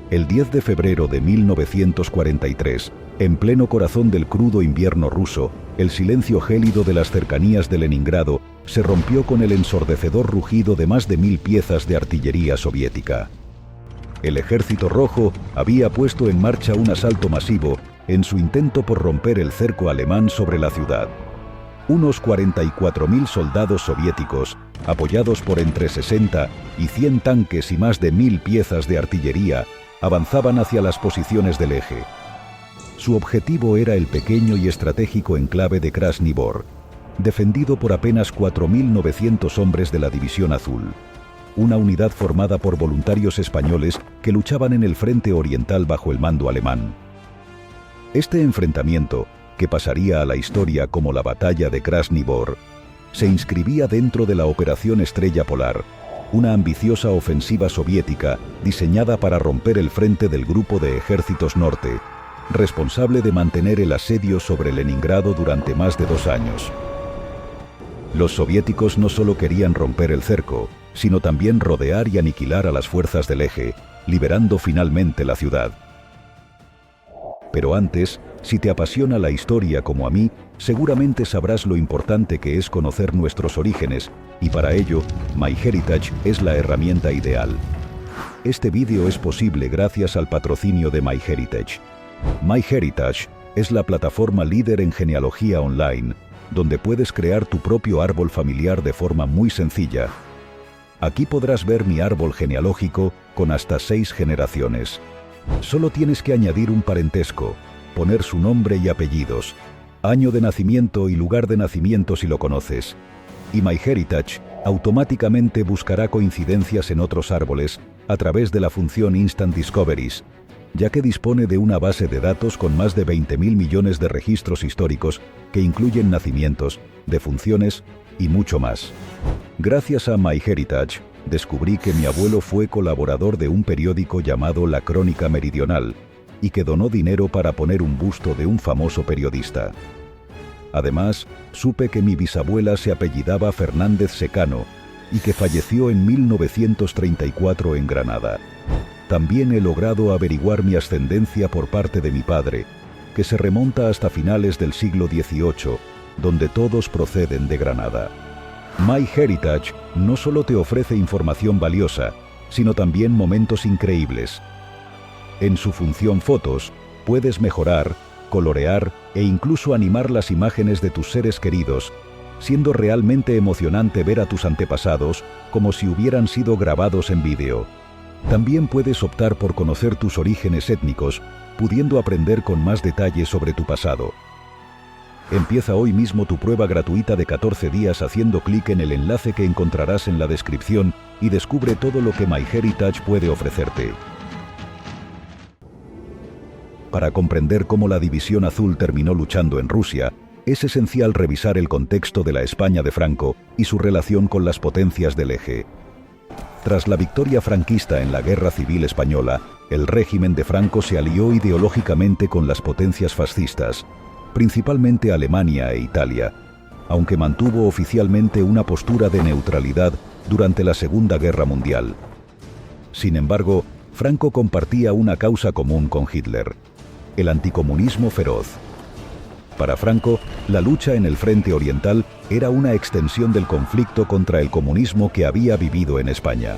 El 10 de febrero de 1943, en pleno corazón del crudo invierno ruso, el silencio gélido de las cercanías de Leningrado se rompió con el ensordecedor rugido de más de 1000 piezas de artillería soviética. El Ejército Rojo había puesto en marcha un asalto masivo en su intento por romper el cerco alemán sobre la ciudad. Unos 44.000 soldados soviéticos, apoyados por entre 60 y 100 tanques y más de 1000 piezas de artillería, avanzaban hacia las posiciones del eje. Su objetivo era el pequeño y estratégico enclave de Krasny Bor, defendido por apenas 4.900 hombres de la División Azul, una unidad formada por voluntarios españoles que luchaban en el frente oriental bajo el mando alemán. Este enfrentamiento, que pasaría a la historia como la Batalla de Krasny Bor, se inscribía dentro de la Operación Estrella Polar, una ambiciosa ofensiva soviética diseñada para romper el frente del Grupo de Ejércitos Norte, responsable de mantener el asedio sobre Leningrado durante más de 2 años. Los soviéticos no solo querían romper el cerco, sino también rodear y aniquilar a las fuerzas del eje, liberando finalmente la ciudad. Pero antes, si te apasiona la historia como a mí, seguramente sabrás lo importante que es conocer nuestros orígenes, y para ello, MyHeritage es la herramienta ideal. Este vídeo es posible gracias al patrocinio de MyHeritage. MyHeritage es la plataforma líder en genealogía online, donde puedes crear tu propio árbol familiar de forma muy sencilla. Aquí podrás ver mi árbol genealógico con hasta 6 generaciones. Solo tienes que añadir un parentesco, poner su nombre y apellidos, año de nacimiento y lugar de nacimiento si lo conoces, y MyHeritage automáticamente buscará coincidencias en otros árboles a través de la función Instant Discoveries, ya que dispone de una base de datos con más de 20.000 millones de registros históricos que incluyen nacimientos, defunciones y mucho más. Gracias a MyHeritage, descubrí que mi abuelo fue colaborador de un periódico llamado La Crónica Meridional y que donó dinero para poner un busto de un famoso periodista. Además, supe que mi bisabuela se apellidaba Fernández Secano y que falleció en 1934 en Granada. También he logrado averiguar mi ascendencia por parte de mi padre, que se remonta hasta finales del siglo XVIII, donde todos proceden de Granada. MyHeritage no solo te ofrece información valiosa, sino también momentos increíbles. En su función Fotos, puedes mejorar, colorear e incluso animar las imágenes de tus seres queridos, siendo realmente emocionante ver a tus antepasados como si hubieran sido grabados en vídeo. También puedes optar por conocer tus orígenes étnicos, pudiendo aprender con más detalle sobre tu pasado. Empieza hoy mismo tu prueba gratuita de 14 días haciendo clic en el enlace que encontrarás en la descripción y descubre todo lo que MyHeritage puede ofrecerte. Para comprender cómo la División Azul terminó luchando en Rusia, es esencial revisar el contexto de la España de Franco y su relación con las potencias del eje. Tras la victoria franquista en la Guerra Civil Española, el régimen de Franco se alió ideológicamente con las potencias fascistas, principalmente Alemania e Italia, aunque mantuvo oficialmente una postura de neutralidad durante la Segunda Guerra Mundial. Sin embargo, Franco compartía una causa común con Hitler: el anticomunismo feroz. Para Franco, la lucha en el frente oriental era una extensión del conflicto contra el comunismo que había vivido en España.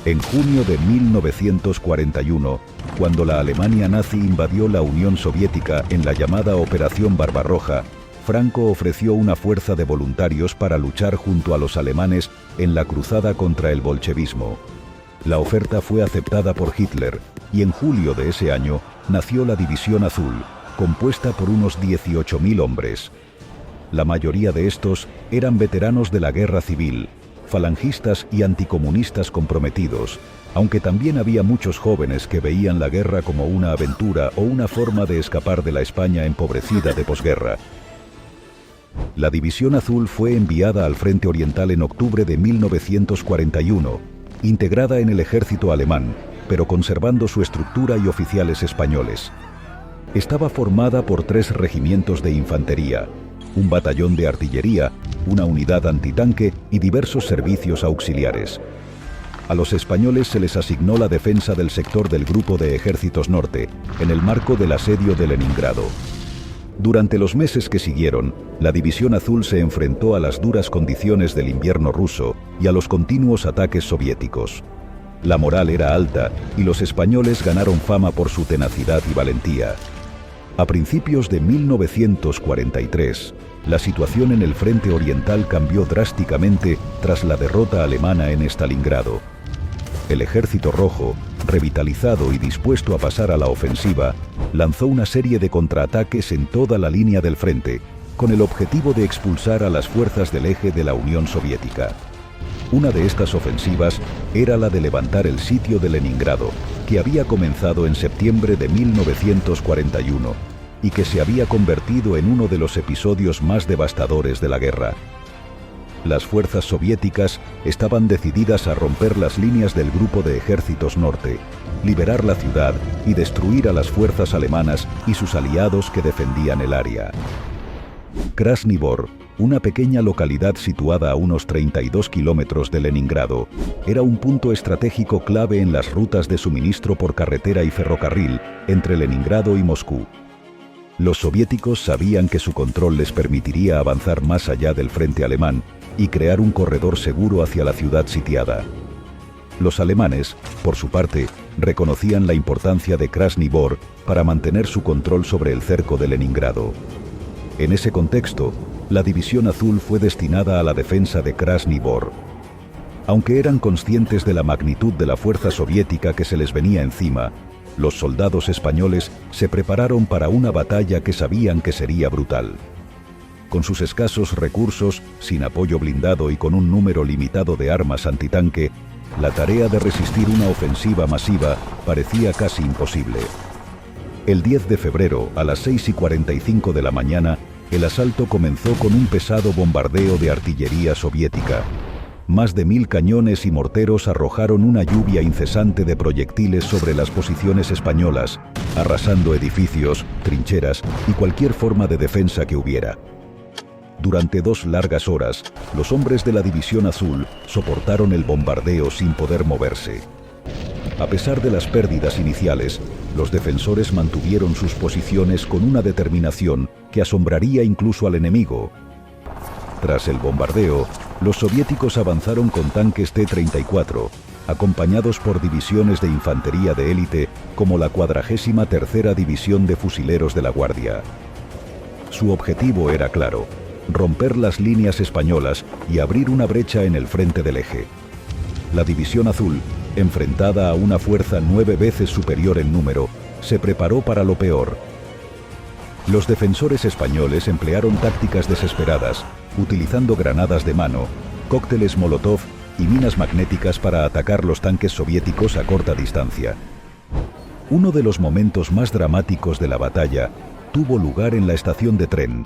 En junio de 1941, cuando la Alemania nazi invadió la Unión Soviética en la llamada Operación Barbarroja, Franco ofreció una fuerza de voluntarios para luchar junto a los alemanes en la cruzada contra el bolchevismo. La oferta fue aceptada por Hitler y en julio de ese año nació la División Azul, compuesta por unos 18.000 hombres. La mayoría de estos eran veteranos de la Guerra Civil, falangistas y anticomunistas comprometidos, aunque también había muchos jóvenes que veían la guerra como una aventura o una forma de escapar de la España empobrecida de posguerra. La División Azul fue enviada al Frente Oriental en octubre de 1941, integrada en el ejército alemán, pero conservando su estructura y oficiales españoles. Estaba formada por 3 regimientos de infantería, un batallón de artillería, una unidad antitanque y diversos servicios auxiliares. A los españoles se les asignó la defensa del sector del Grupo de Ejércitos Norte, en el marco del asedio de Leningrado. Durante los meses que siguieron, la División Azul se enfrentó a las duras condiciones del invierno ruso y a los continuos ataques soviéticos. La moral era alta y los españoles ganaron fama por su tenacidad y valentía. A principios de 1943, la situación en el frente oriental cambió drásticamente tras la derrota alemana en Stalingrado. El Ejército Rojo, revitalizado y dispuesto a pasar a la ofensiva, lanzó una serie de contraataques en toda la línea del frente, con el objetivo de expulsar a las fuerzas del eje de la Unión Soviética. Una de estas ofensivas era la de levantar el sitio de Leningrado, que había comenzado en septiembre de 1941 y que se había convertido en uno de los episodios más devastadores de la guerra. Las fuerzas soviéticas estaban decididas a romper las líneas del Grupo de Ejércitos Norte, liberar la ciudad y destruir a las fuerzas alemanas y sus aliados que defendían el área. Krasny Bor, una pequeña localidad situada a unos 32 kilómetros de Leningrado, era un punto estratégico clave en las rutas de suministro por carretera y ferrocarril entre Leningrado y Moscú. Los soviéticos sabían que su control les permitiría avanzar más allá del frente alemán y crear un corredor seguro hacia la ciudad sitiada. Los alemanes, por su parte, reconocían la importancia de Krasny Bor para mantener su control sobre el cerco de Leningrado. En ese contexto, la División Azul fue destinada a la defensa de Krasny Bor. Aunque eran conscientes de la magnitud de la fuerza soviética que se les venía encima, los soldados españoles se prepararon para una batalla que sabían que sería brutal. Con sus escasos recursos, sin apoyo blindado y con un número limitado de armas antitanque, la tarea de resistir una ofensiva masiva parecía casi imposible. El 10 de febrero, a las 6:45 de la mañana, el asalto comenzó con un pesado bombardeo de artillería soviética. Más de 1000 cañones y morteros arrojaron una lluvia incesante de proyectiles sobre las posiciones españolas, arrasando edificios, trincheras y cualquier forma de defensa que hubiera. Durante 2 largas horas, los hombres de la División Azul soportaron el bombardeo sin poder moverse. A pesar de las pérdidas iniciales, los defensores mantuvieron sus posiciones con una determinación que asombraría incluso al enemigo. Tras el bombardeo, los soviéticos avanzaron con tanques T-34, acompañados por divisiones de infantería de élite como la 43ª División de Fusileros de la Guardia. Su objetivo era claro: romper las líneas españolas y abrir una brecha en el frente del eje. La División Azul, enfrentada a una fuerza 9 veces superior en número, se preparó para lo peor. Los defensores españoles emplearon tácticas desesperadas, utilizando granadas de mano, cócteles Molotov y minas magnéticas para atacar los tanques soviéticos a corta distancia. Uno de los momentos más dramáticos de la batalla tuvo lugar en la estación de tren,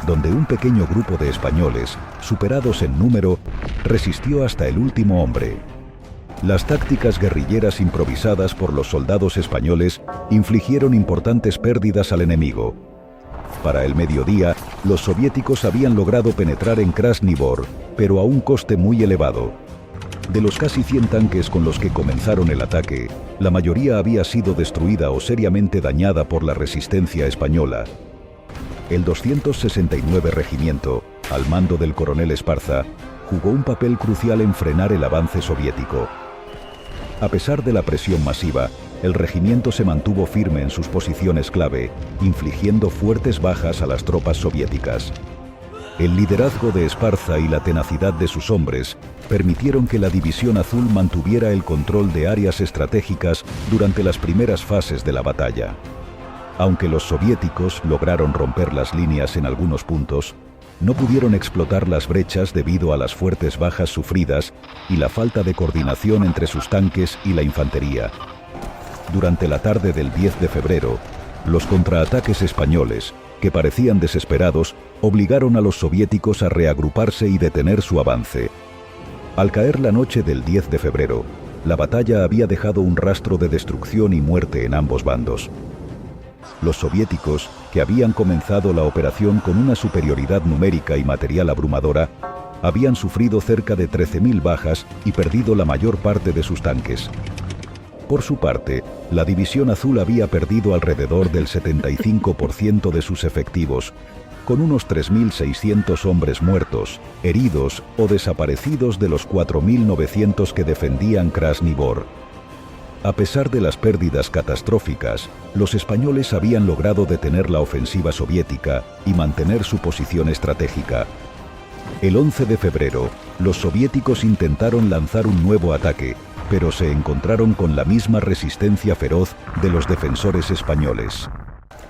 donde un pequeño grupo de españoles, superados en número, resistió hasta el último hombre. Las tácticas guerrilleras improvisadas por los soldados españoles infligieron importantes pérdidas al enemigo. Para el mediodía, los soviéticos habían logrado penetrar en Krasny Bor, pero a un coste muy elevado. De los casi 100 tanques con los que comenzaron el ataque, la mayoría había sido destruida o seriamente dañada por la resistencia española. El 269 Regimiento, al mando del coronel Esparza, jugó un papel crucial en frenar el avance soviético. A pesar de la presión masiva, el regimiento se mantuvo firme en sus posiciones clave, infligiendo fuertes bajas a las tropas soviéticas. El liderazgo de Esparza y la tenacidad de sus hombres permitieron que la División Azul mantuviera el control de áreas estratégicas durante las primeras fases de la batalla. Aunque los soviéticos lograron romper las líneas en algunos puntos, no pudieron explotar las brechas debido a las fuertes bajas sufridas y la falta de coordinación entre sus tanques y la infantería. Durante la tarde del 10 de febrero, los contraataques españoles, que parecían desesperados, obligaron a los soviéticos a reagruparse y detener su avance. Al caer la noche del 10 de febrero, la batalla había dejado un rastro de destrucción y muerte en ambos bandos. Los soviéticos, que habían comenzado la operación con una superioridad numérica y material abrumadora, habían sufrido cerca de 13.000 bajas y perdido la mayor parte de sus tanques. Por su parte, la División Azul había perdido alrededor del 75% de sus efectivos, con unos 3.600 hombres muertos, heridos o desaparecidos de los 4.900 que defendían Krasni Bor. A pesar de las pérdidas catastróficas, los españoles habían logrado detener la ofensiva soviética y mantener su posición estratégica. El 11 de febrero, los soviéticos intentaron lanzar un nuevo ataque, pero se encontraron con la misma resistencia feroz de los defensores españoles.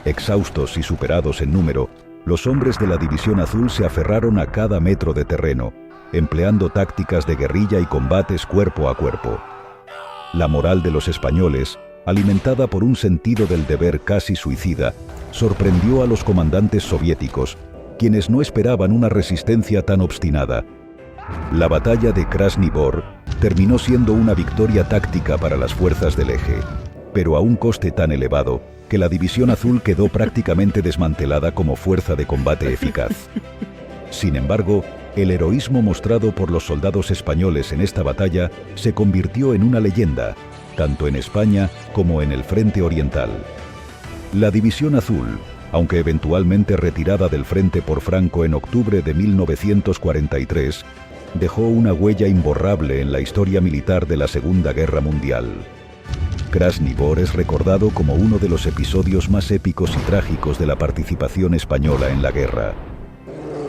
Exhaustos y superados en número, los hombres de la División Azul se aferraron a cada metro de terreno, empleando tácticas de guerrilla y combates cuerpo a cuerpo. La moral de los españoles, alimentada por un sentido del deber casi suicida, sorprendió a los comandantes soviéticos, quienes no esperaban una resistencia tan obstinada. La batalla de Krasni Bor terminó siendo una victoria táctica para las fuerzas del eje, pero a un coste tan elevado que la División Azul quedó prácticamente desmantelada como fuerza de combate eficaz. Sin embargo, el heroísmo mostrado por los soldados españoles en esta batalla se convirtió en una leyenda, tanto en España como en el frente oriental. La División Azul, aunque eventualmente retirada del frente por Franco en octubre de 1943, dejó una huella imborrable en la historia militar de la Segunda Guerra Mundial. Krasni Bor es recordado como uno de los episodios más épicos y trágicos de la participación española en la guerra.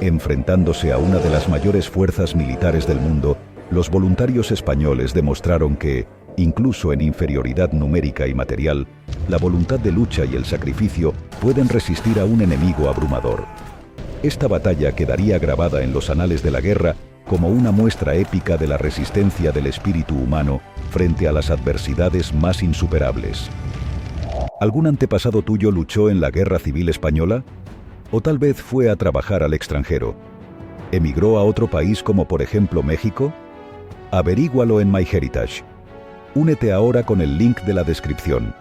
Enfrentándose a una de las mayores fuerzas militares del mundo, los voluntarios españoles demostraron que, incluso en inferioridad numérica y material, la voluntad de lucha y el sacrificio pueden resistir a un enemigo abrumador. Esta batalla quedaría grabada en los anales de la guerra como una muestra épica de la resistencia del espíritu humano frente a las adversidades más insuperables. ¿Algún antepasado tuyo luchó en la Guerra Civil Española? ¿O tal vez fue a trabajar al extranjero? ¿Emigró a otro país como por ejemplo México? Averígualo en MyHeritage. Únete ahora con el link de la descripción.